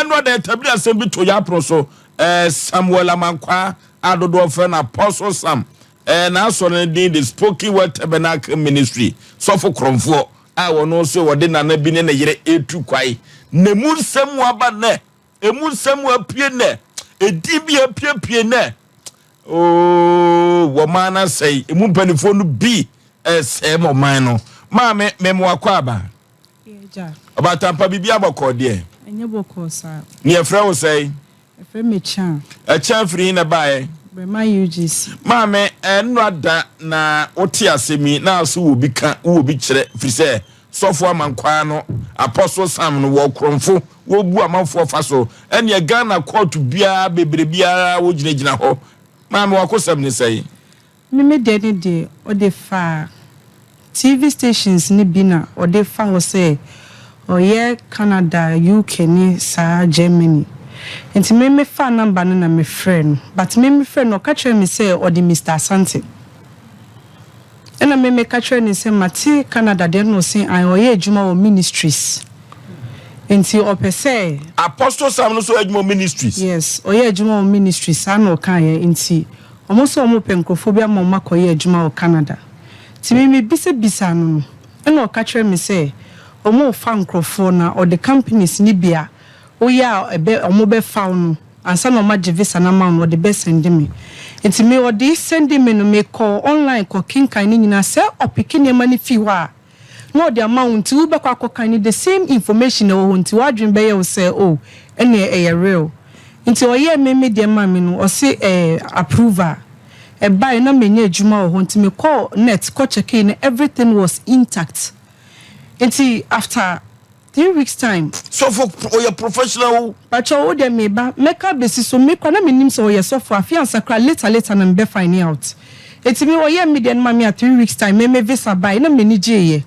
enwa de tabli asem bi to ya pro so Samuel Amankwa adodo friend Apostle Sam na so ne the spoken word tabernacle ministry so for kromfo a wono so wode na bi ne yere etu kwai ne munsem aba ne emunsem apie ne edi apie ne wo mana say emu panifo no bi say mo man no ma me mo akwaba eja abatampa bibia abakọ de enye boko sa ne efra wo say efra me chan a chan free na bae be my UGC ma me enwada na oti asemi na so wo bi ka wo bi kire firi say sofo Amankwa no Apostle Sam no wo kromfo wo bu amanfo fa so ene Ghana court bia bebre bia wo ginagina ho ma me wakosam ni say me de o de fa TV stations ni bina o de fa ho say o ye Canada UK ni sa Germany enti me fa number na me friend but me friend no catch me say o de Mr. Asante ena me catch ni say mati Canada de no say I o ye adwuma o ministries enti o pe say Apostle Sam no so adwuma ministries yes o ye adwuma o ministries ano kan ye enti omo so omo penkrofobia mo makoye adwuma o Canada ti me bisa no ena o catch me say omo fa nkrofo na o the companies ni bia o ya ebe omo be fa no ansa no ma visa na ma no the best send me enti me o dey send me no me call online ko kinkan ni nyina say opikini ma ni fi wa no the amount u be kwa kokan ni the same information o nti wadwen be ye o say oh ene e real nti o ye me de ma me no o say approval e buy na me nya adwuma o nti me call net ko check in everything was intact nti after 3 weeks time so for your professional but you dey me ba make up basis so me kwa na me nim so your software fiance kra later na me find out enti me wo ye me den ma me at 3 weeks time me visa buy na me ni je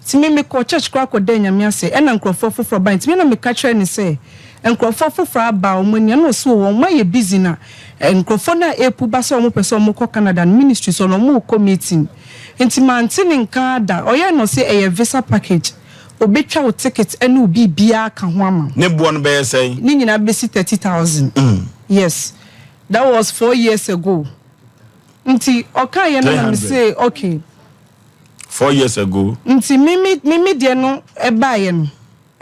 ti me ko church kra ko den nyame ase e na nkrofo foforo buy ti me na me ka kire ni say nkrofo foforo aba o mania na so wo ma ye busy na nkrofo na epu ba so mo pese mo ko Canada ministry so no mo ko meeting enti mantini nka da o ye no say e visa package obetwa o ticket ene obi bia ka ho ama ne bo no be say ni nyina be 30,000 yes that was 4 years ago nti oka ye na me say okay 4 years ago nti mimi de no e ba ye no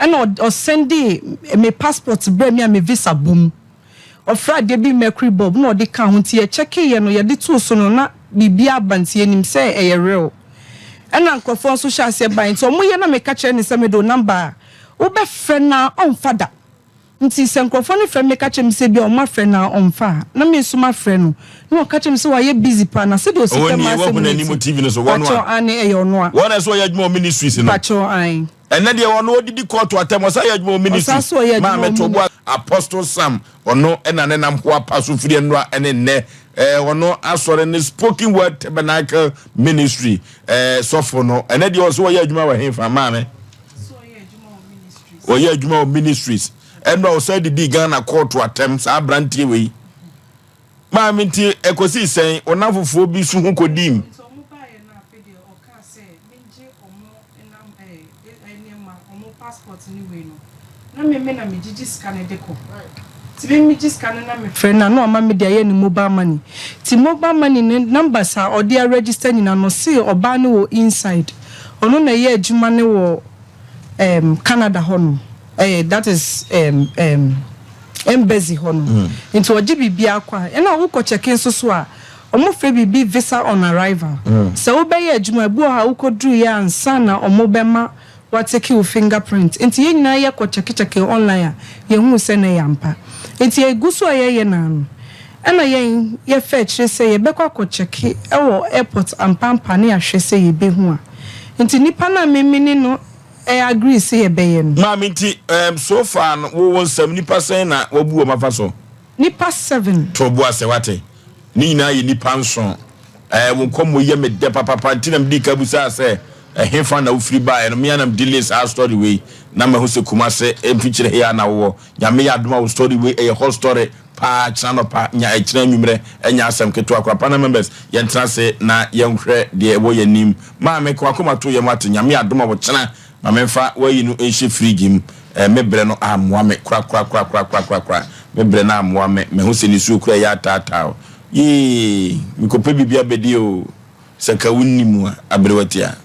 ene o send me passport bra me me visa boom o Friday bi mercury bob no de ka ho nti e check ye no ye de to so no na bibia bantie nim say e real ena nkofo so sha se ban so mo ye na me ka kire ni se me do number wo be friend na on fada nti se nkofo ni friend me ka kire mi se bi o ma friend na on fa na me so ma friend no ka kire mi se wa ye busy pa na se do so ke ma se ni mo TV no so one one ane e yo no a one so ye adwuma ministries no pacho an ene de wono odidi court atem so ye adwuma ministries ma me to bo Apostle Sam ono ena ne nam ho apaso firi no ene ne wono asore ne spoken word tabernacle ministry so for no ene de so ye adwuma wa hemfa ma me so ye adwuma o ministries o ye adwuma o ministries eno o say di Ghana court atem sa brantie we ma me nti ekosi sen onafofo bi su hu kodim passport ni we no na me na me gigi scan de ko ti be me gigi scan na me friend na no ama me de ni mobile money ti mobile money ni numbers a o dey register ni na no see oba ni wo inside ono na ye adwuma ni wo Canada hono that is embassy hono into o gibi bia kwa e na wo ko check in so a omo fe bibi visa on arrival so wo be ye adwuma ebu ha wo ko dru ya ansa na omo be ma what take your fingerprint enti ye nyina ye ko check online ye hu se na yampa enti e guso ye na no ena ye fetch say ye be ko check e wo airport ampampa na ahwe say ye be hu a enti nipa na memini no e agree say ye be ye no ma minti so far no wo 70% na wabu o mafa so nipa 7 to bo ase wate ni nyina ye nipa nson wo komo ye me de papa ntina mdi kabusa say hefa na ufri ba no me anam delays our story way na me ho se kuma se emfichire here na wo nyame ya adoma wo story way e whole story pa chano pa nya e kira nwumre enya asem keto akwa pana members ye ntra se na ye nhwe de wo yanim ma me kwa koma to ye mate nyame adoma wo kira ma memfa wayi no enhye free game me bre no amoa me kra me bre na amoa me ho se ni su kra ya tata ye me ko pe bibia bedi o saka wonni mu abrewatia